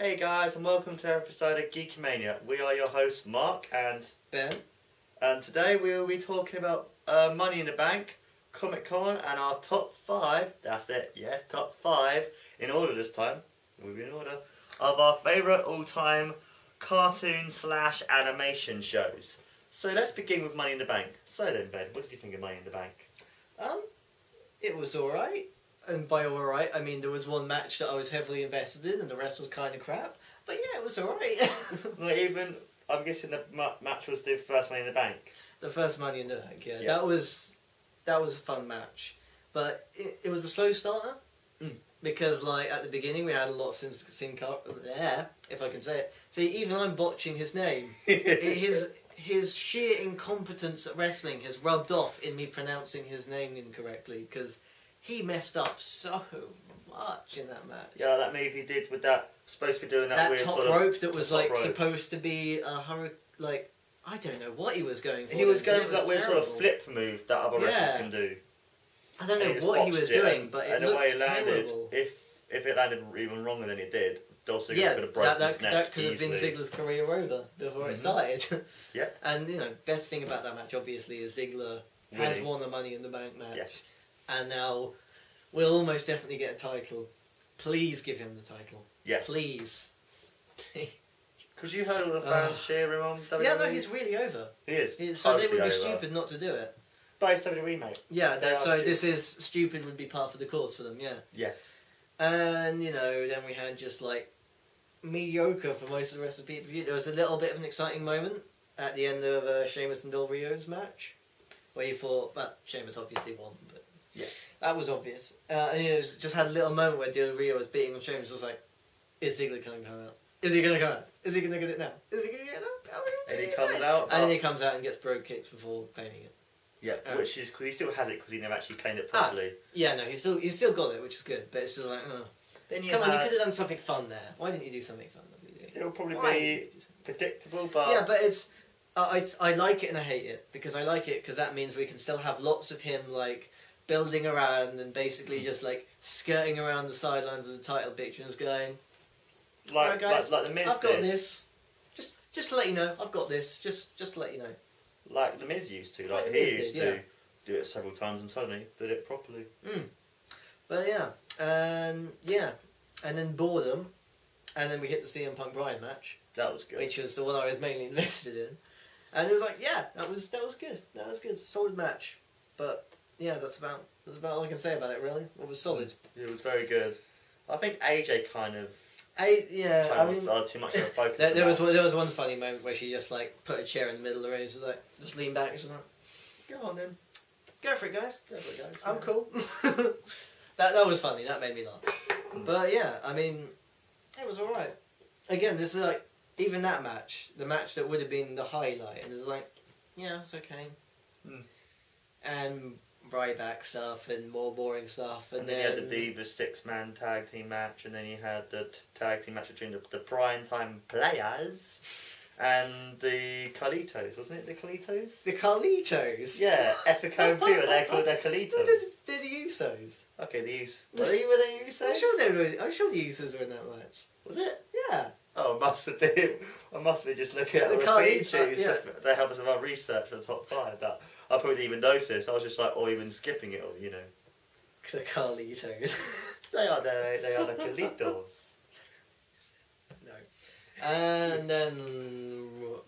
Hey guys, and welcome to our episode of Geekamania. We are your hosts Mark and Ben. And today we will be talking about Money in the Bank, Comic Con, and our top 5, that's it, yes, top 5, in order this time, we'll be in order, of our favourite all-time cartoon / animation shows. So let's begin with Money in the Bank. So then Ben, what did you think of Money in the Bank? It was alright. And by alright, I mean there was one match that I was heavily invested in and the rest was kind of crap. But yeah, it was alright. Not even, I'm guessing the match was the first Money in the Bank. The first Money in the Bank, yeah. Yeah. That was a fun match. But it was a slow starter. Because like at the beginning we had a lot of if I can say it. See, even I'm botching his name. His sheer incompetence at wrestling has rubbed off in me pronouncing his name incorrectly, because he messed up so much in that match. Yeah, that move he did with that, supposed to be doing that weird top sort of rope that was like rope. supposed to be a like, I don't know what he was going for. He was going It for that weird terrible. sort of flip move that other wrestlers can do. I don't And know what he was doing, but it and the looked way it landed, terrible. if it landed even wronger than it did, Dolph Ziggler Yeah, could have broken his neck that could have been easily. Ziggler's career over before it started. Yeah. And you know, best thing about that match obviously is Ziggler has Winning. won the Money in the Bank match. Yes. And now we'll almost definitely get a title. Please give him the title. Yes. Please. Because you heard all the fans cheer him on WWE. Yeah, no, he's really over. He is. So they would be over. stupid not to do it. But it's WWE, mate. Yeah, They are so stupid. this is stupid would be part of the course for them, yeah. Yes. And, you know, then we had just like mediocre for most of the rest of the pay-per-view. There was a little bit of an exciting moment at the end of Sheamus and Del Rio's match, where you thought, well, Sheamus obviously won, but yeah, that was obvious. And it was just had a little moment where Del Rio was beating on Sheamus. I was like, is Ziggler going to come out? Is he going to come out? Is he going to get it now? Is he going to get it now? And he comes out. And then he comes out and gets brogue kicks before claiming it. Yeah, which is because he still has it because he never actually claimed it properly. Yeah, no, he's still got it, which is good. But it's just like, oh. Then Come on, you could have done something fun there. Why didn't you do something fun? It'll probably be predictable, but yeah, but it's I like it and I hate it, because I like it because that means we can still have lots of him like building around and basically just like skirting around the sidelines of the title picture and just going, like, right, guys, like the Miz I've got did. this. Just to let you know, I've got this. Just to let you know. Like the Miz used to, Like like the he Miz used did, to yeah. do it several times and suddenly did it properly. But yeah, and then boredom, and then we hit the CM Punk Bryan match, That was good. which was the one I was mainly invested in, and it was like, yeah, that was good. That was good, solid match. But yeah, that's about all I can say about it. Really, it was solid. It was very good. I think AJ kind of started too much of a focus. there was one funny moment where she just like put a chair in the middle of the ring, so like just lean back, she's like, Go on then. go for it, guys. Go for it, guys. I'm cool. that was funny. That made me laugh. But yeah, I mean, it was alright. Again, this is like, even that match, the match that would have been the highlight, and it's like, yeah, it's okay. And Ryback stuff and more boring stuff, and then you had the Divas 6-man tag team match, and then you had the tag team match between the Prime Time Players and the Carlitos, wasn't it? The Carlitos? The Carlitos? Yeah, Ethico and Pure, they're called the Carlitos. They're the Usos. Okay, the Usos. Were they Usos? I'm sure the Usos were in that match. Was it? Yeah. Oh, it must have been. I must be just looking at The all the Carlitos, features yeah. to help us with our research for the top 5. That I probably didn't even notice. I was just like, or even skipping it, or you know. The Carlitos. They are the Carlitos. No. And then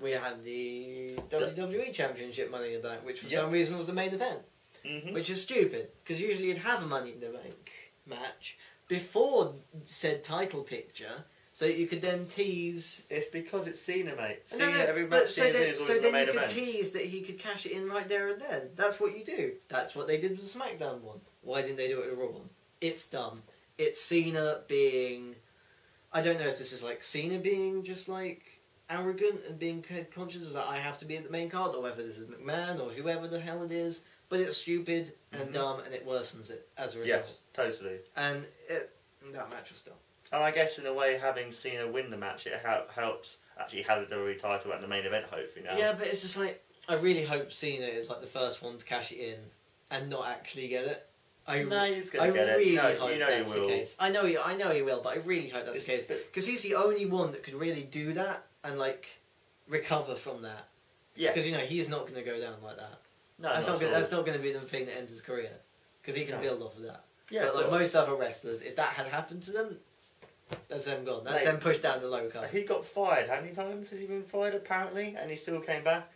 we had the WWE Championship Money in the Bank, which for some reason was the main event. Which is stupid, because usually you'd have a Money in the Bank match before said title picture, so that you could then tease. It's because it's Cena, mate. No, Cena, no, every but match Cena is always the main you event. could tease that he could cash it in right there and then. That's what you do. That's what they did with the SmackDown one. Why didn't they do it with the Raw one? It's dumb. It's Cena being... I don't know if this is like Cena being just like arrogant and being conscious that I have to be at the main card, or whether this is McMahon or whoever the hell it is. But it's stupid and dumb, and it worsens it as a result. Yes, totally. And that match was dumb. And I guess in a way, having Cena win the match, it helps actually have the WWE title at the main event, hopefully now. Yeah, but it's just like, I really hope Cena is like the first one to cash it in and not actually get it. No, he's I gonna get it. really No, hope you know that's he will. the case. I know he will, but I really hope that's the case because he's the only one that could really do that and like recover from that. Yeah. Because he's not going to go down like that. No, that's not not. at all. That's not going to be the thing that ends his career, because he can build off of that. Yeah, but like most other wrestlers, if that had happened to them, that's them gone. That's them pushed down the low card. He got fired. How many times has he been fired? Apparently, and he still came back.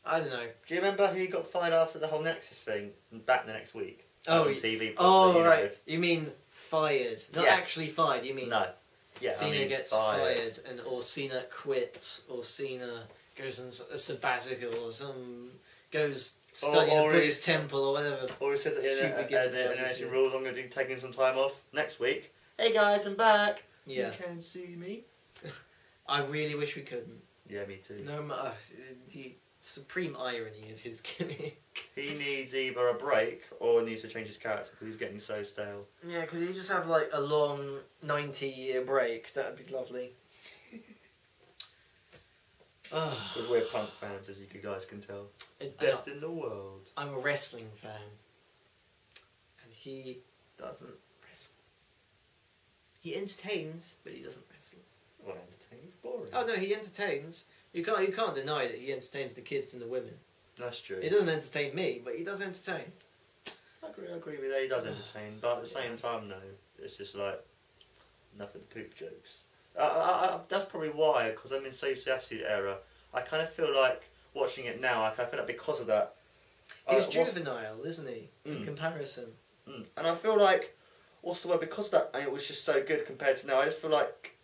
I don't know. Do you remember he got fired after the whole Nexus thing? And back the next week. Oh, on TV. Oh, right. You mean fired, not actually fired. You mean no? Yeah, Cena gets fired, or Cena quits, or Cena goes on a sabbatical, or goes study a Buddhist temple, or whatever. Or he says that the nation rules. I'm going to be taking some time off next week. Hey guys, I'm back. Yeah. You can see me. I really wish we couldn't. Yeah, me too. No, the supreme irony of his gimmick. He needs either a break or needs to change his character because he's getting so stale. Yeah, could he just have like a long 90-year break? That would be lovely. Because we're punk fans, as you guys can tell. Best in the world. I'm a wrestling fan. And he doesn't wrestle. He entertains, but he doesn't wrestle. Well, entertaining. Boring. Oh no, he entertains. You can't deny that he entertains the kids and the women. That's true. He doesn't entertain me, but he does entertain. I agree with that. He does entertain, but at the same time, no, it's just like nothing poop jokes. That's probably why, because I'm in Safe Attitude era. I kind of feel like watching it now. I kind of feel like because of that. He's juvenile, isn't he? In comparison. And I feel like, what's the word? Because of that, and it was just so good compared to now. I just feel like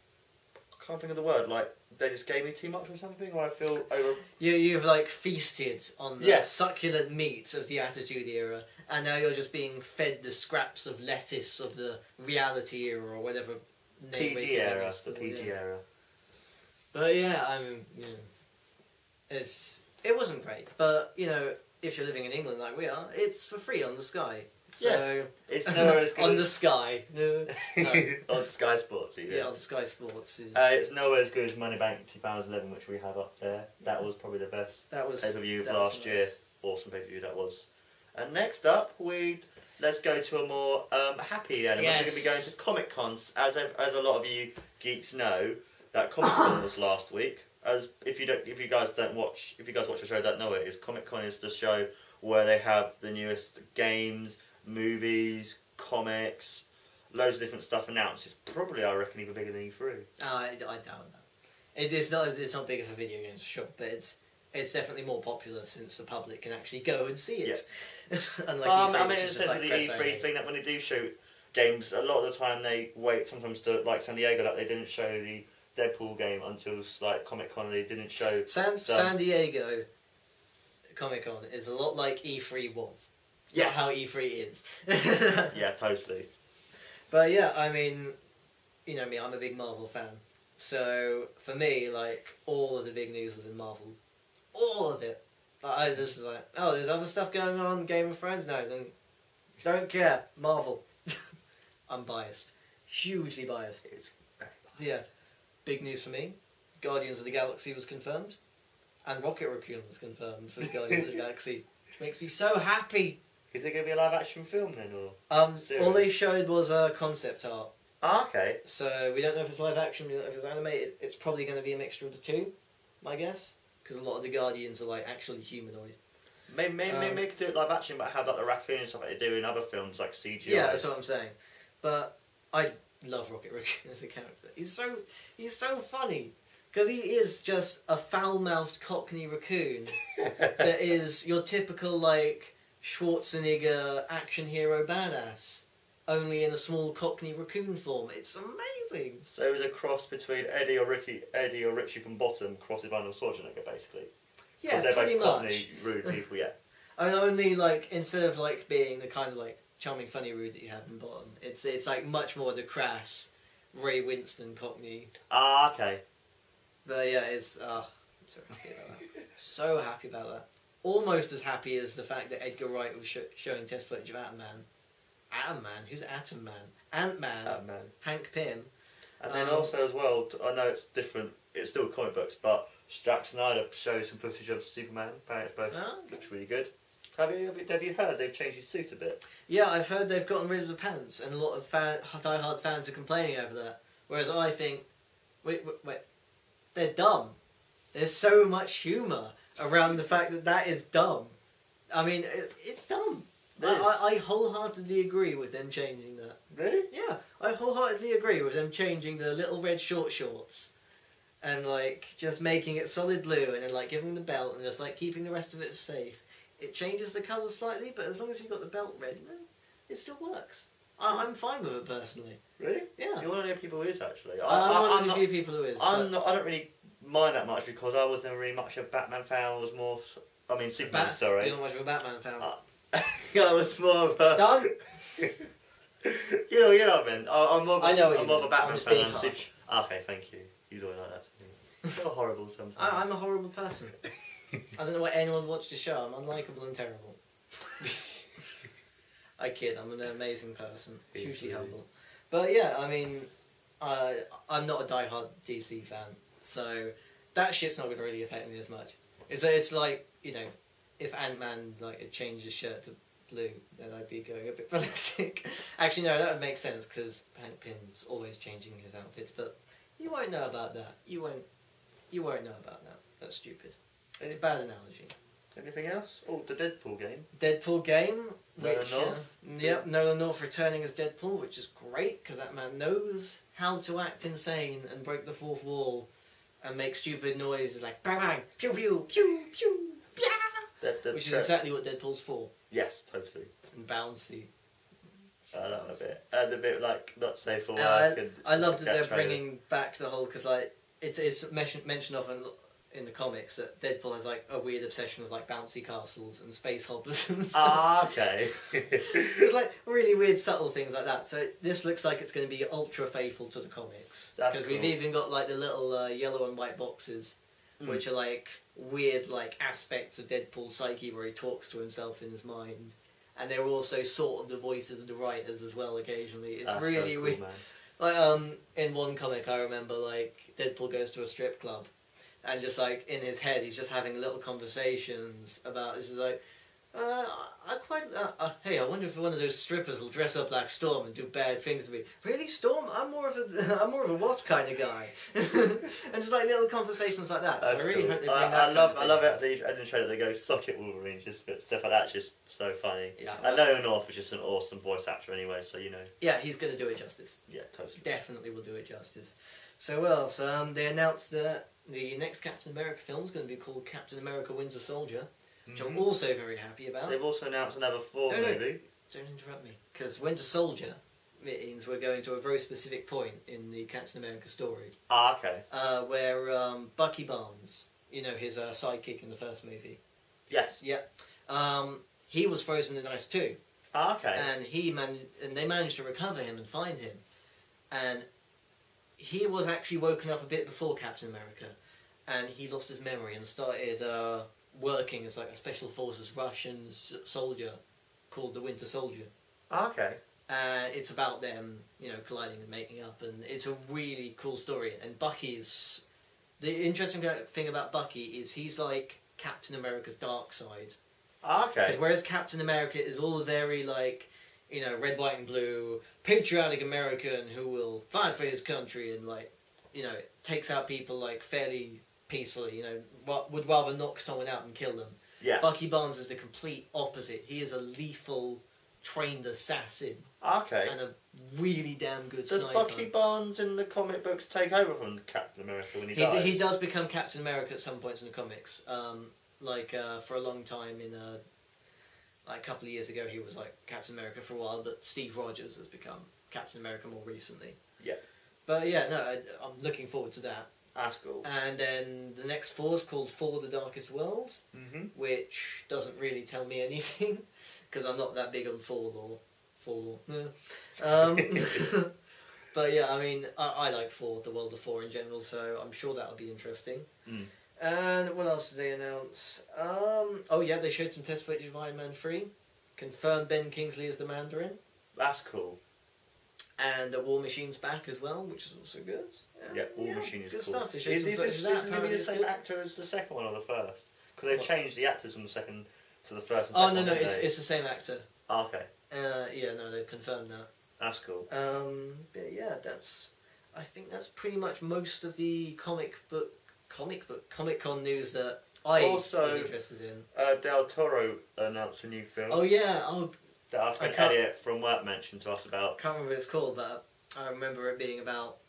I can't think of the word. Like they just gave me too much or something, or I feel over. You've like feasted on the succulent meat of the Attitude Era, and now you're just being fed the scraps of lettuce of the reality era or whatever. PG era, the PG era. But yeah, I mean, it wasn't great, but if you're living in England like we are, it's for free on the Sky. So it's nowhere as good on the Sky. No. On Sky Sports, even. Yeah, on Sky Sports. It's nowhere as good as Money Bank 2011, which we have up there. That was probably the best pay-per-view of last year. Awesome pay-per-view that was. And next up, let's go to a more happy element. We're going to be going to Comic Cons, as a lot of you geeks know. That Comic Con was last week. As if you guys watch the show, don't know it is. Comic Con is the show where they have the newest games, movies, comics, loads of different stuff announced. It's probably, I reckon, even bigger than E3. I doubt that. It's not bigger for video games, sure, but it's definitely more popular since the public can actually go and see it. Yeah. Unlike I E3, mean, in the sense of the E3 thing, that when they do show games, a lot of the time they wait sometimes to, like San Diego, like they didn't show the Deadpool game until like Comic Con. They didn't show San Diego Comic Con is a lot like E3 was. Yes. Not how E3 is. Yeah, totally. But yeah, I mean, you know me, I'm a big Marvel fan. So for me, like, all of the big news was in Marvel. All of it. I was just like, oh, there's other stuff going on, Game of Thrones? No, then don't care. Marvel. I'm biased. Hugely biased. So yeah, big news for me. Guardians of the Galaxy was confirmed. And Rocket Raccoon was confirmed for Guardians of the Galaxy. Which makes me so happy. Is it going to be a live action film then, or? All they showed was concept art. Ah, okay. So we don't know if it's live action, we don't know if it's animated. It's probably going to be a mixture of the two, my guess. Because a lot of the Guardians are like actually humanoid. Maybe they could do it live action, but have like the raccoon and stuff like they do in other films, like CGI. Yeah, that's what I'm saying. But I love Rocket Raccoon as a character. He's so funny. Because he is just a foul-mouthed Cockney raccoon that is your typical, like, Schwarzenegger action hero badass, only in a small Cockney raccoon form. It's amazing. So it was a cross between Eddie or Richie from Bottom crossed with Arnold Schwarzenegger, basically. Yeah, they're pretty both much. Cockney rude people, yeah. And only, like, instead of, like, being the kind of, like, charming, funny rude that you have in Bottom, it's like, much more the crass Ray Winston Cockney. Ah, okay. But yeah, I'm so happy about that. So happy about that. Almost as happy as the fact that Edgar Wright was showing test footage of Atom-Man. Atom-Man? Who's Atom Man? Ant-Man. Ant-Man. Hank Pym. And then also as well, I know it's different, it's still comic books, but Zack Snyder showed some footage of Superman. Apparently it looks really good. Have you heard they've changed his suit a bit? Yeah, I've heard they've gotten rid of the pants, and a lot of die-hard fans are complaining over that. Whereas I think, wait, they're dumb. There's so much humour around the fact that that is dumb. I mean, it's dumb. I wholeheartedly agree with them changing that. Really? Yeah, I wholeheartedly agree with them changing the little red shorts and like just making it solid blue and then like giving the belt and just like keeping the rest of it safe. It changes the colour slightly, but as long as you've got the belt red, it still works. I'm fine with it personally. Really? Yeah. You're one of the people who is actually. I'm one of the few people who is. I don't really mind that much because I was never really much a Batman fan. I was more. I mean, Superman. Sorry. You're not much of a Batman fan. I was more of a. Done. you know what I mean. I'm more of a Batman fan. Okay, thank you. You don't like that to me. You're horrible sometimes. I'm a horrible person. I don't know why anyone watched the show. I'm unlikable and terrible. I kid. I'm an amazing person. Hugely humble. But yeah, I mean, I'm not a diehard DC fan, so that shit's not going to really affect me as much. It's like, you know, if Ant-Man like had changed his shirt to blue, then I'd be going a bit ballistic. Actually, no, that would make sense because Hank Pym's always changing his outfits, but you won't know about that. You won't know about that. That's stupid. It's a bad analogy. Anything else? Oh, the Deadpool game. Deadpool game. Nolan North. Yep, Nolan North returning as Deadpool, which is great because that man knows how to act insane and break the fourth wall and make stupid noises like bang bang, pew pew, pew pew, yeah. Which is exactly what Deadpool's for. Yes, totally. And bouncy. I love a bit. The bit like not safe for work. I love that they're bringing back the whole because like it's mentioned often in the comics that Deadpool has like a weird obsession with like bouncy castles and space hoppers and stuff. Ah, okay. It's like really weird subtle things like that. So this looks like it's going to be ultra faithful to the comics. Because we've even got like the little yellow and white boxes, which are like weird like aspects of Deadpool's psyche where he talks to himself in his mind. And they're also sort of the voices of the writers as well occasionally. It's really so cool, weird. Man. Like in one comic I remember like Deadpool goes to a strip club. And just like in his head, he's just having little conversations about this. Is like, hey, I wonder if one of those strippers will dress up like Storm and do bad things to me. Really, Storm? I'm more of a wasp kind of guy. And just like little conversations like that. So I really hope they bring that. I love it. In the trailer they go "Suck it, Wolverine," just stuff like that's just so funny. Yeah, and Nolan North is just an awesome voice actor anyway, so you know. Yeah, he's gonna do it justice. Yeah, totally. Definitely will do it justice. So what else? They announced that the next Captain America film is going to be called Captain America Winter Soldier, which I'm also very happy about. They've also announced another Thor movie. Don't interrupt me. Because Winter Soldier means we're going to a very specific point in the Captain America story. Ah, okay. Where Bucky Barnes, you know, his sidekick in the first movie. Yes. Yep. He was frozen in ice too. Ah, okay. And they managed to recover him and find him. And he was actually woken up a bit before Captain America, and he lost his memory and started working as like a Special Forces Russian soldier called the Winter Soldier. Okay. It's about them, you know, colliding and making up, and it's a really cool story. And Bucky's... The interesting thing about Bucky is he's like Captain America's dark side. Okay. Because whereas Captain America is all very like, you know, red, white and blue, patriotic American who will fight for his country and like, you know, takes out people like fairly peacefully, you know, would rather knock someone out than kill them. Yeah. Bucky Barnes is the complete opposite. He is a lethal, trained assassin. Okay. And a really damn good sniper. Does Bucky Barnes in the comic books take over from Captain America when he dies? He does become Captain America at some points in the comics. For a long time in like a couple of years ago he was like Captain America for a while, but Steve Rogers has become Captain America more recently. Yeah. But yeah, no, I'm looking forward to that. That's cool. And then the next Thor is called Thor: The Darkest Worlds, which doesn't really tell me anything because I'm not that big on Thor lore. But yeah, I mean, I like Thor, the world of Thor in general, so I'm sure that'll be interesting. And what else did they announce? Oh yeah, they showed some test footage of Iron Man 3. Confirmed Ben Kingsley as the Mandarin. That's cool. And War Machine's back as well, which is also good. Yeah, War Machine is good cool. Stuff to show is some this footage going to be the same actor as the second one or the first? Because they've changed the actors from the second to the first and Oh second no, one, didn't they? it's the same actor. Oh, okay. Yeah, no, they've confirmed that. That's cool. But yeah, I think that's pretty much most of the Comic Con news that I was interested in. Del Toro announced a new film. Oh yeah, oh. That our friend Elliot from work mentioned to us about. I can't remember what it's called, but I remember it being about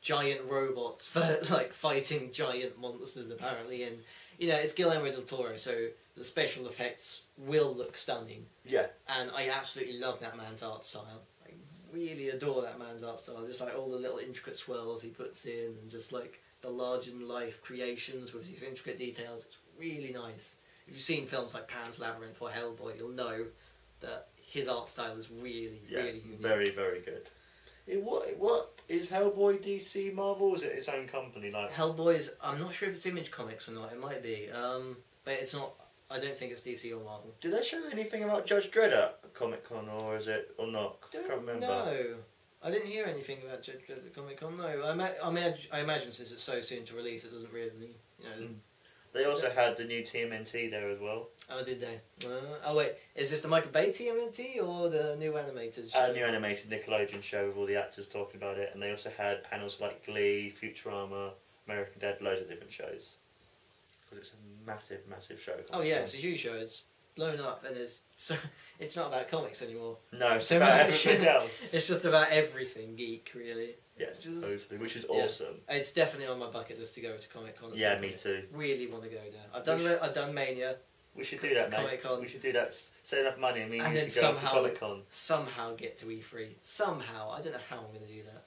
giant robots for like fighting giant monsters apparently, and it's Guillermo del Toro, so the special effects will look stunning. Yeah. And I absolutely love that man's art style. I really adore that man's art style. Just like all the little intricate swirls he puts in, and just like the larger than life creations with these intricate details. It's really nice. If you've seen films like Pan's Labyrinth or Hellboy, you'll know that his art style is really unique. Very, very good. What is Hellboy DC Marvel? Or is it its own company? Like Hellboy's, I'm not sure if it's Image Comics or not. It might be, but it's not. I don't think it's DC or Marvel. Did they show anything about Judge Dredd at Comic Con, or is it or not? I can't remember. No, I didn't hear anything about Judge Dredd at Comic Con. No, I imagine since it's so soon to release, it doesn't really. They also had the new TMNT there as well. Oh, did they? Oh wait, is this the Michael Bay TMNT or the new animated show? New animated Nickelodeon show with all the actors talking about it, and they also had panels like Glee, Futurama, American Dad, loads of different shows. Because it's a massive, massive show. Oh yeah, it's a huge show. It's blown up, and it's not about comics anymore. No, it's about everything else. It's just about everything geek, really. Yes, totally, which is awesome. It's definitely on my bucket list to go to Comic Con. Yeah, me too. Really want to go there. I've done Mania. We should do that, mate. Comic-Con. We should do that. Save enough money, and then we should go to Comic Con. Somehow get to E3. Somehow, I don't know how I'm going to do that.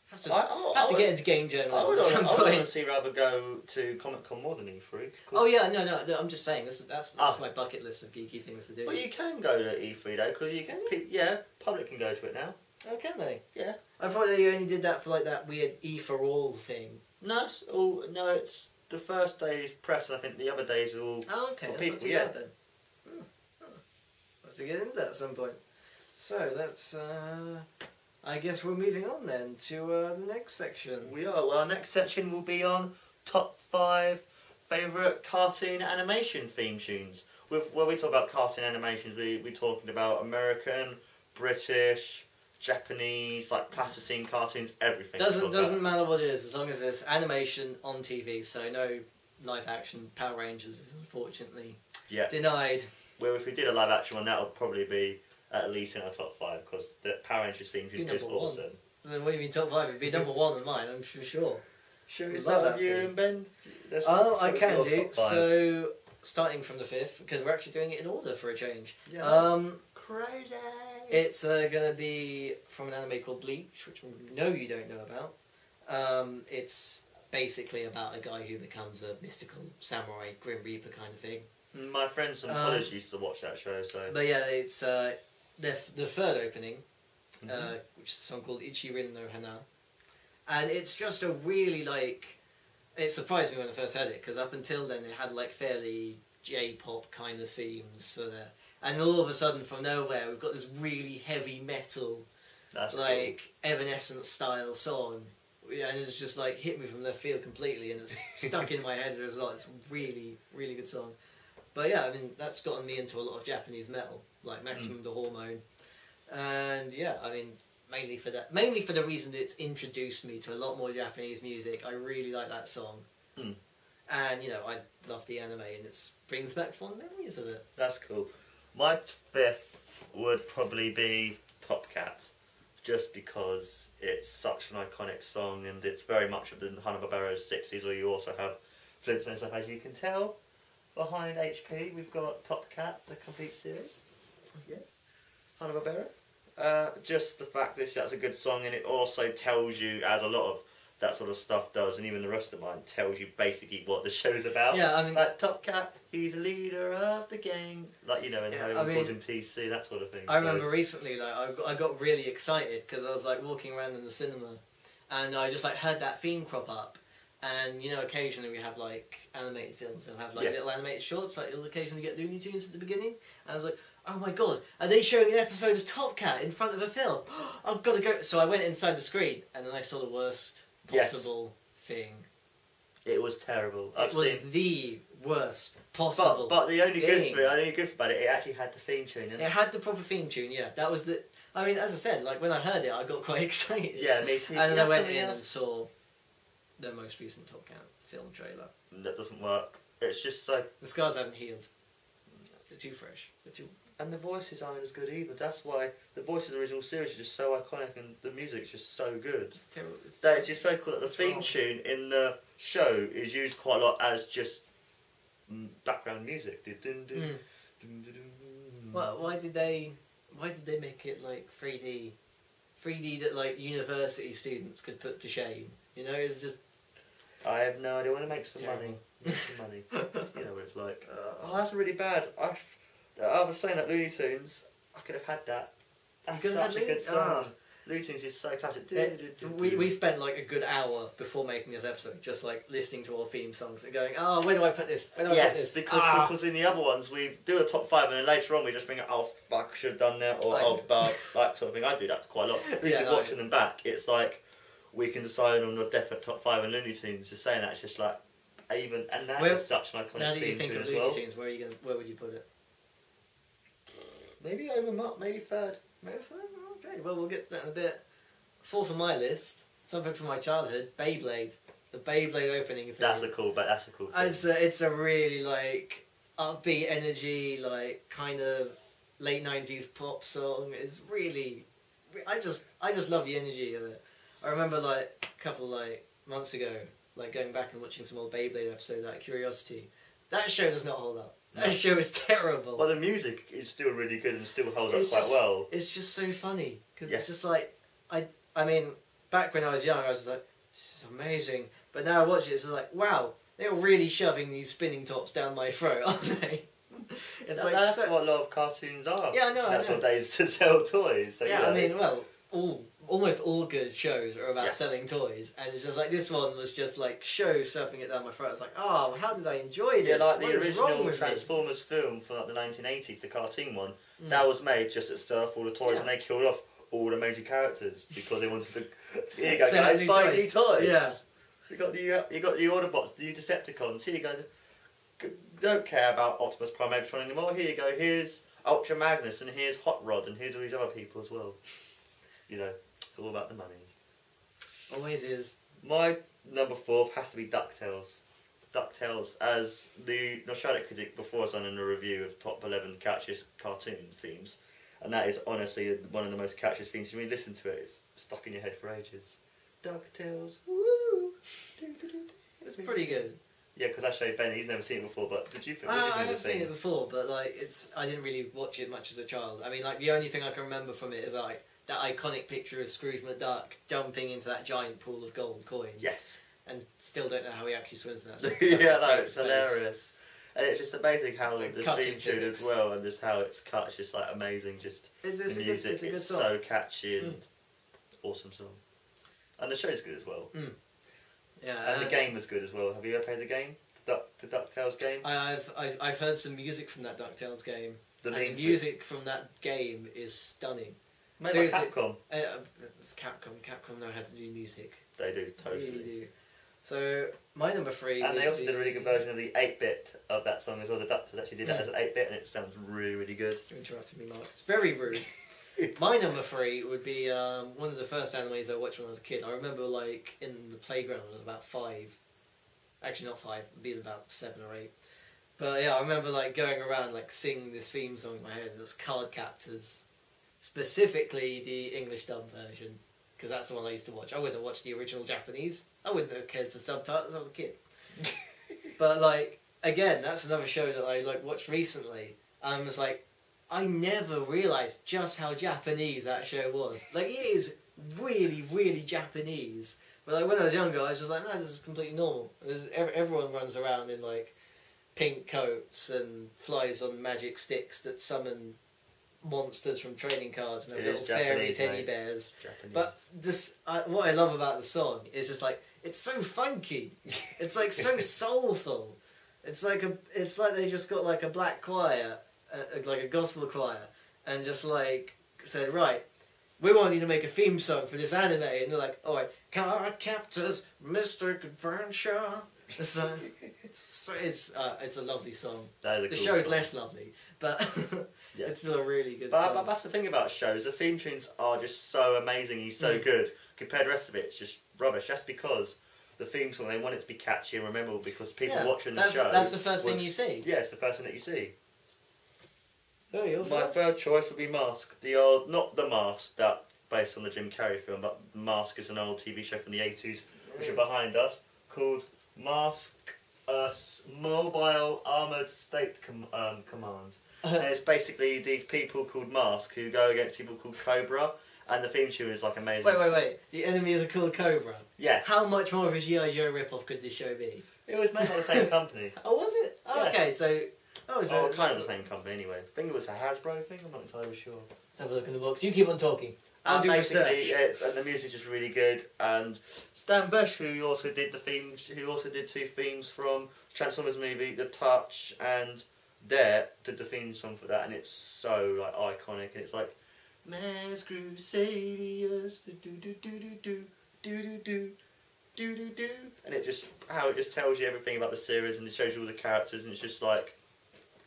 Have to get into game journalism at some point. I would honestly rather go to Comic Con more than E3. Oh yeah, no. I'm just saying that's my bucket list of geeky things to do. Well, you can go to E3 though, because public can go to it now. Oh, can they? Yeah. I thought that you only did that for like that weird E for all thing. No, it's the first day is press, and I think the other days are all okay. for That's people. not too bad then. I'll have to get into that at some point. So that's. I guess we're moving on then to the next section. We are. Well, our next section will be on top 5 favourite cartoon animation theme tunes. When we talk about cartoon animations, we're talking about American, British, Japanese, like plasticine cartoons, everything. Doesn't matter what it is, as long as it's animation on TV. So no live action. Power Rangers is unfortunately denied. Well, if we did a live action one, that would probably be at least in our top 5, because the Power Rangers theme tune is awesome. Then what do you mean top 5? It'd be number 1 on mine, I'm sure. Should we start with you and Ben? I can do. So, starting from the 5th, because we're actually doing it in order for a change. Yeah. Crazy! It's going to be from an anime called Bleach, which I know you don't know about. It's basically about a guy who becomes a mystical samurai, Grim Reaper kind of thing. My friends from college used to watch that show, so... But yeah, it's the third opening, which is a song called Ichirin no Hana. And it's just a really, like... It surprised me when I first heard it, because up until then it had, like, fairly J-pop kind of themes for there. And all of a sudden, from nowhere, we've got this really heavy metal, Evanescence-style song. Yeah, and it's just, like, hit me from left field completely, and it's stuck in my head as a result. It's a really, really good song. But yeah, I mean, that's gotten me into a lot of Japanese metal, like Maximum the Hormone. And yeah, I mean, mainly for the reason that it's introduced me to a lot more Japanese music. I really like that song. And, I love the anime, and it brings back fond memories of it. That's cool. My 5th would probably be Top Cat, just because it's such an iconic song, and it's very much of the Hanna-Barbera's 60s, where you also have Flintstones stuff, as you can tell. Behind HP, we've got Top Cat, the complete series. Yes. Hanna-Barbera. Just the fact that that's a good song, and it also tells you, as a lot of that sort of stuff does, and even the rest of mine, tells you basically what the show's about. Yeah, I mean... Like, Top Cat, he's the leader of the gang. Like, and how he calls him TC, that sort of thing. I remember recently, like, I got really excited, because I was, like, walking around in the cinema, and I just, like, heard that theme crop up. And, occasionally we have, like, animated films. They'll have, like, little animated shorts. Like, you'll occasionally get Looney Tunes at the beginning. And I was like, oh my god, are they showing an episode of Top Cat in front of a film? I've got to go. So I went inside the screen, and then I saw the worst possible thing It was terrible. It was the worst possible. But the only thing. good about it, it actually had the theme tune. It had the proper theme tune. Yeah, that was the. I mean, as I said, like when I heard it, I got quite excited. Yeah, me too. And then I went in and saw the most recent Top Gun film trailer. That doesn't work. It's just so. The scars haven't healed. They're too fresh. They're too. And the voices aren't as good either. That's why the voices of the original series are just so iconic, and the music's just so good. It's terrible. It's just so cool that the theme tune in the show is used quite a lot as just background music. Well, why did they make it like 3D? 3D that like university students could put to shame. You know, it's just. I have no idea. I want to make some terrible. money. Make some money. You know what it's like. Oh, that's really bad. I was saying that Looney Tunes. I could have had that. That's such a good song. Looney Tunes is so classic. We spent like a good hour before making this episode just like listening to our theme songs and going, oh, where do I put this? Where do I put this? Because in the other ones we do a top 5 and then later on we just think, oh fuck, should have done that, or like sort of thing. I do that quite a lot. Watching them back, it's like we can decide on the definite top 5 and Looney Tunes. Just saying that's just like and that is such an iconic theme tune as well. Looney Tunes, where would you put it? Maybe over Mark, maybe third. Maybe third? Okay, well we'll get to that in a bit. Fourth on my list, something from my childhood, Beyblade. The Beyblade opening. That's a cool thing. It's a really like upbeat energy, like kind of late 90s pop song. It's really, I just love the energy of it. I remember like a couple like months ago, like going back and watching some old Beyblade episodes out of curiosity. That show does not hold up. That show is terrible. Well, the music is still really good and still holds up quite well. It's just so funny because it's just like I mean, back when I was young, I was just like, this is amazing. But now I watch it, it's just like, wow, they're really shoving these spinning tops down my throat, aren't they? It's like that's what a lot of cartoons are. Yeah, I know. That's what they to sell toys. So, yeah, I mean, well, almost all good shows are about selling toys, and it's just like this one was just like shoving it down my throat. I was like, oh, how did I enjoy this? Yeah, like the original Transformers film from like the 1980s, the cartoon one, that was made just to sell off all the toys, and they killed off all the major characters because they wanted to. Here you go, guys, buy new toys. Yeah, you got the Autobots, the Decepticons. Here you go. Don't care about Optimus Prime Megatron anymore. Here you go. Here's Ultra Magnus, and here's Hot Rod, and here's all these other people as well. You know, it's all about the money. Always is. My number 4 has to be DuckTales. DuckTales, as the Nostalgic Critic before us done in a review of top 11 catchiest cartoon themes, and that is honestly one of the most catchiest themes. When you listen to it, it's stuck in your head for ages. DuckTales, woo! It's pretty good. Yeah, because I showed Ben. He's never seen it before. But did you think? I have seen it before, but like I didn't really watch it much as a child. I mean, like the only thing I can remember from it is like that iconic picture of Scrooge McDuck jumping into that giant pool of gold coins. Yes. And still don't know how he actually swims in that. Yeah, no, it's hilarious. And it's just amazing how the theme tune as well, and just how it's cut. It's just like amazing. Just the music, it's so catchy and awesome song. And the show's good as well. Yeah, and the game was good as well. Have you ever played the game, the DuckTales game? I've heard some music from that DuckTales game. The music from that game is stunning. Made by Capcom. It's Capcom. Capcom know how to do music. They do, totally. They really do. So my number 3. And they also did a really good version of the 8-bit of that song as well. The DuckTales actually did that as an 8-bit, and it sounds really, really good. You interrupted me, Mark. It's very rude. My number 3 would be one of the first animes I watched when I was a kid. I remember like in the playground when I was about 5. Actually not 5, it'd be about 7 or 8. But yeah, I remember like going around like singing this theme song in my head. It was Card Captors. Specifically the English dub version. Because that's the one I used to watch. I wouldn't have watched the original Japanese. I wouldn't have cared for subtitles. I was a kid. But like, again, that's another show that I like watched recently. And I was like, I never realised just how Japanese that show was. Like, it is really, really Japanese. But like when I was younger, I was just like, no, this is completely normal. Everyone runs around in like pink coats and flies on magic sticks that summon monsters from trading cards and little fairy teddy bears. Japanese. But this, what I love about the song is just like it's so funky. It's like so soulful. It's like they just got like a black choir, like a gospel choir, and just like said, right, we want you to make a theme song for this anime, and they're like, all right, Card captors, Mr. Adventure. So, it's a lovely song. That is a The cool show's song. less lovely, but Yeah. it's still a really good But song. that's the thing about shows. The theme tunes are just so amazing. He's so good. Compared to the rest of it, it's just rubbish. That's because the theme song, they want it to be catchy and memorable because people watching the show... That's the first thing you see. Yeah, it's the first thing that you see. Oh, your My thoughts? third choice would be Mask. The old... Not The Mask, that based on the Jim Carrey film, but Mask is an old TV show from the 80s, which are behind us, called Mask... Mobile Armoured State Command. And it's basically these people called Mask who go against people called Cobra, and the theme tune is like amazing. Wait. The enemy is a called Cobra. Yeah. How much more of a G.I. Joe ripoff could this show be? It was made by the same company. Oh, was it? Oh, Yeah. okay, so... Oh, so... Oh, kind of the same company anyway. I think it was a Hasbro thing, I'm not entirely sure. Let's have a look in the box. You keep on talking. I'll do basically, research. and the music's just really good. And Stan Bush, who also did the themes, who also did 2 themes from Transformers movie, The Touch and Dare, did the theme song for that, and it's so like iconic. And it's like, Mass Crusaders, do do do do do do do do do do, and it just tells you everything about the series, and it shows you all the characters, and it's just like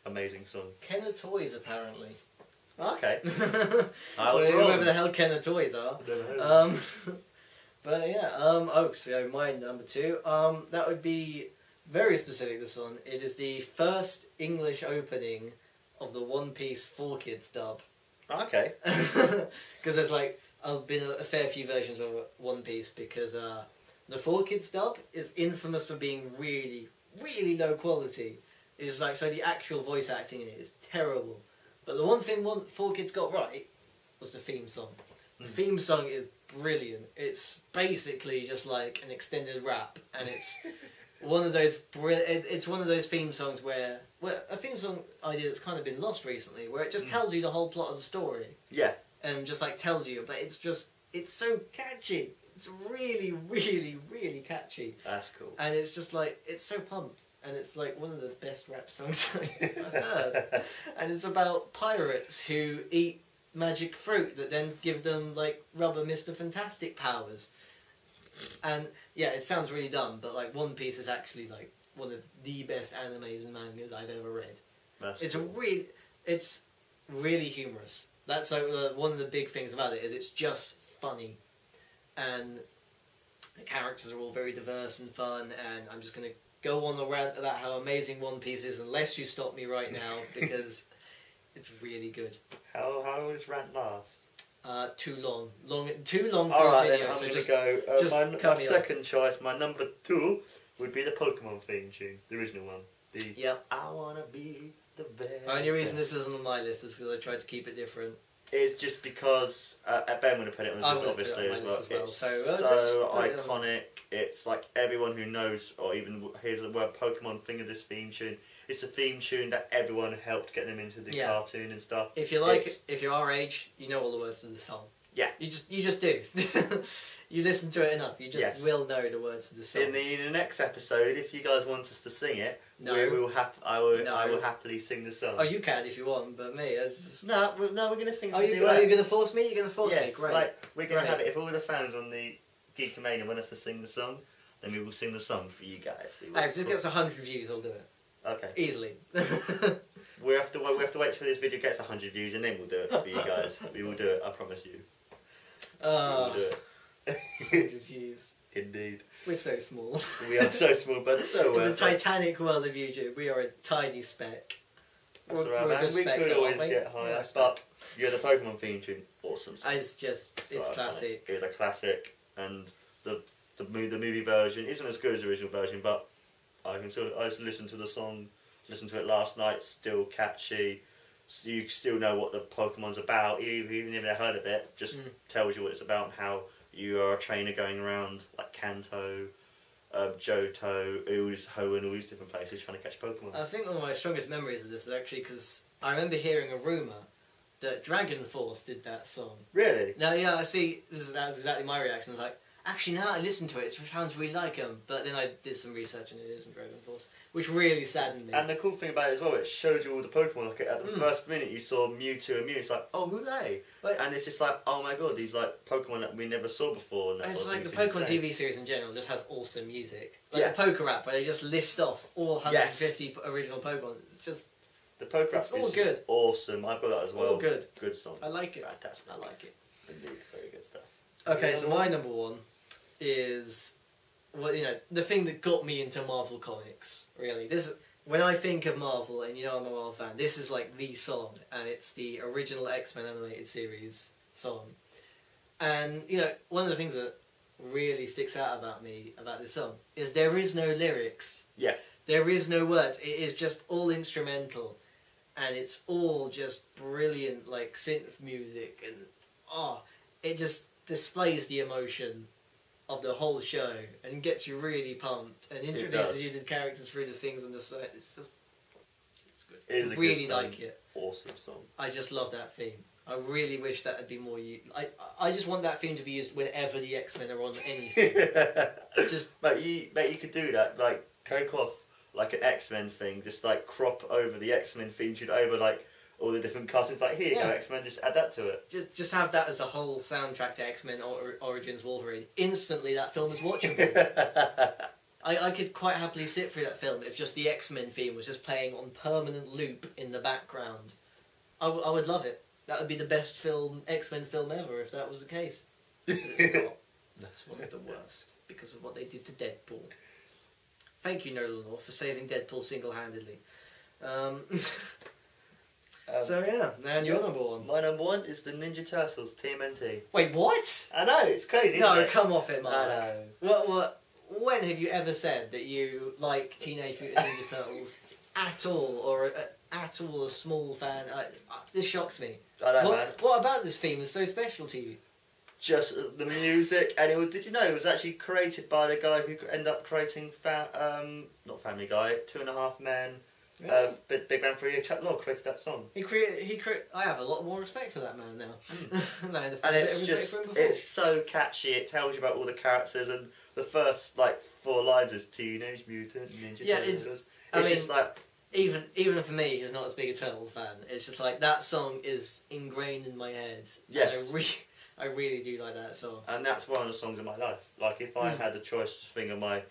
amazing song. Kenner Toys, apparently. Okay. I was wrong. Whoever the hell Kenner Toys are. But yeah, so my number 2, that would be very specific, this one. It is the first English opening of the One Piece 4Kids dub. Okay. Because there's like, been a fair few versions of One Piece, because the 4Kids dub is infamous for being really, really low quality. It's just like, so the actual voice acting in it is terrible. But the one thing 4Kids got right was the theme song. The theme song is brilliant. It's basically just like an extended rap, and it's one of those it's one of those theme songs where a theme song idea that's kind of been lost recently, where it just tells you the whole plot of the story. Yeah. And just like tells you, but it's so catchy. It's really, really, really catchy. That's cool. And it's just like, it's so pumped. And it's like one of the best rap songs I've ever heard. And it's about pirates who eat magic fruit that then give them like rubber Mr. Fantastic powers. And yeah, it sounds really dumb, but like One Piece is actually like one of the best animes and mangas I've ever read. It's really humorous. That's like one of the big things about it, is it's just funny. And the characters are all very diverse and fun, and I'm just going to go on a rant about how amazing One Piece is unless you stop me right now, because it's really good. How long will this rant last? Too long for Alright, this video. then I'm So going to just go. My cut me off. second choice, my number 2, would be the Pokemon theme tune, the original one. Yep. I wanna be the best. The only reason this isn't on my list is because I tried to keep it different. It's just because Ben would have put it on his list, obviously, as well. It's so iconic. It's like everyone who knows or even hears the word Pokemon think of this theme tune. It's a theme tune that everyone helped get them into the cartoon and stuff. If you're our age, you know all the words of the song. Yeah. You just do. You listen to it enough. You just will know the words of the song. In the next episode, if you guys want us to sing it, No. I will happily sing the song. Oh, you can if you want, but me, it's just... No, we're going to sing. Are you going to force me? You're going to force me? Great. Like, we're going to have it. If all the fans on the Geekamania want us to sing the song, then we will sing the song for you guys. If this gets 100 views, I'll do it. Okay. Easily. We have to wait till this video gets 100 views, and then we'll do it for you guys. We will do it. I promise you. We will do it. 100 views. Indeed. We're so small. We are so small, but so in the Titanic world of YouTube, we are a tiny speck. That's alright, man. We could always get higher, but you're the Pokemon theme tune. Awesome song. It's classic. It's a classic, and the movie version isn't as good as the original version, but I just listened to the song, listened to it last night. Still catchy. So you still know what the Pokemon's about, even if you never heard of it. Just tells you what it's about and how you are a trainer going around like Kanto, Johto, Ooze, Hoenn, all these different places trying to catch Pokemon. I think one of my strongest memories of this is actually because I remember hearing a rumour that Dragon Force did that song. Really? Now, yeah, I see. That was exactly my reaction. I was like, Actually, now I listen to it, it sounds really like him. But then I did some research and it isn't Dragon Force, which really saddened me. And the cool thing about it as well, it showed you all the Pokemon. Like at the first minute, you saw Mewtwo and Mew. It's like, oh, who are they? But and it's just like, oh my god, these like Pokemon that we never saw before. And it's like the Pokemon TV series in general just has awesome music. Like Yeah. the Poker app, where they just list off all 150 original Pokemon. It's just the Poker app it's all is good. just awesome. I've got that It's as well. all good. Good song. I like it. Fantastic. I like it. Indeed, very good stuff. Okay, so my number one is, well, you know, the thing that got me into Marvel Comics, really. This, when I think of Marvel, and you know I'm a Marvel fan, this is like the song, and it's the original X-Men animated series song. And, you know, one of the things that really sticks out about me, about this song, is there is no lyrics. Yes. There is no words. It is just all instrumental. And it's all just brilliant, like, synth music, and, it just displays the emotion of the whole show and gets you really pumped and introduces you to the characters through the things on the side. It's just, it's good. It is I a really good song. like it. Awesome song. I just love that theme. I really wish that would be more used. I just want that theme to be used whenever the X-Men are on anything. Just, But you could do that. Like, take off like an X-Men thing, just like crop over the X-Men theme tune over like all the different castings. Like, here you go, X-Men, just add that to it. just have that as the whole soundtrack to X-Men Origins Wolverine. Instantly, that film is watchable. I could quite happily sit through that film if just the X-Men theme was just playing on permanent loop in the background. I would love it. That would be the best X-Men film ever if that was the case. But it's not. That's one of the worst because of what they did to Deadpool. Thank you, Nolan North, for saving Deadpool single-handedly. So yeah, and your number one. My number one is the Ninja Turtles TMNT. Wait, what? I know, it's crazy. No, isn't it? come off it, Mark. I know. What? When have you ever said that you like Teenage Mutant Ninja Turtles at all, or at all a small fan? This shocks me. I know, man. What about this theme is so special to you? Just the music, and it was. Did you know it was actually created by the guy who ended up creating not Family Guy, 2.5 Men, Big Bang Theory. Chuck Lorre created that song. I have a lot more respect for that man now. And it's so catchy. It tells you about all the characters, and the first like 4 lines is Teenage Mutant Ninja Turtles. I mean, just like even for me, who's not as big a Turtles fan, it's just like that song is ingrained in my head. Yes. And I really do like that song. And that's one of the songs of my life. Like, if I had the choice to think of my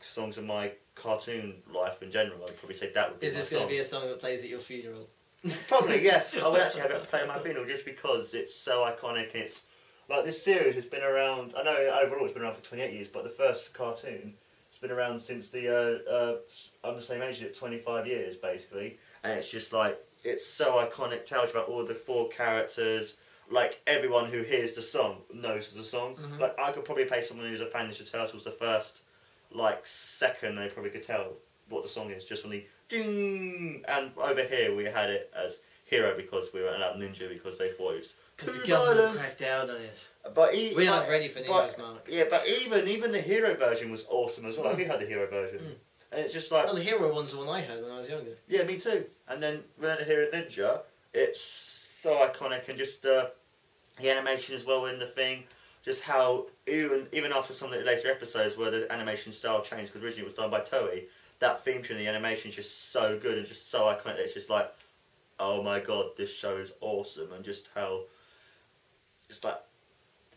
songs of my cartoon life in general, I'd probably say that would be Is my this song. going to be a song that plays at your funeral? Probably, yeah. I would actually have it play at my funeral just because it's so iconic. It's like, this series has been around, I know overall it's been around for 28 years, but the first cartoon, it's been around since I'm the same age, at 25 years basically. And it's just like, it's so iconic, tells you about all the 4 characters. Like, everyone who hears the song knows the song. Mm-hmm. Like, I could probably pay someone who's a fan of the Turtles the first, like, second, they probably could tell what the song is, just from the ding. And over here we had it as Hero because we were allowed Ninja because they thought it was Because too the government violent. cracked down on it. But We aren't ready for ninjas, Mark. Yeah, but even the Hero version was awesome as well. We had the Hero version. And it's just like... Well, the Hero one's the one I had when I was younger. Yeah, me too. And then when I hear a Ninja, it's so iconic, and just the animation as well in the thing, just how even after some of the later episodes where the animation style changed, because originally it was done by Toei, that theme tune, the animation is just so good and just so iconic. It's just like, oh my god, this show is awesome, and just how, it's like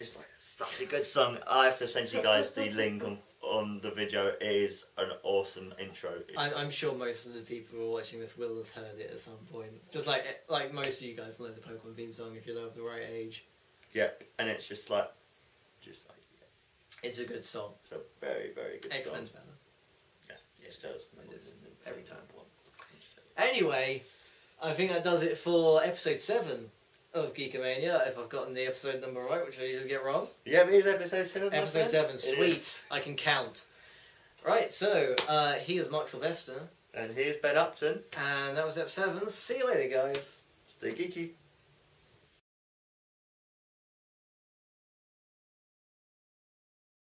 such a good song. I have to send you guys the link on the video. It is an awesome intro. I'm sure most of the people who are watching this will have heard it at some point. Just like most of you guys know the Pokemon theme song if you're of the right age. Yep, and it's just like yeah. It's a good song. It's a very, very good X-Men's song. better. Yeah, it does. Every time. Anyway, I think that does it for episode 7 of Geekamania, if I've gotten the episode number right, which I usually get wrong. Yeah, it is episode 7. my Episode friend. 7, sweet. I can count. Right, so, he is Mark Sylvester. And here's Ben Upton. And that was episode 7. See you later, guys. Stay geeky.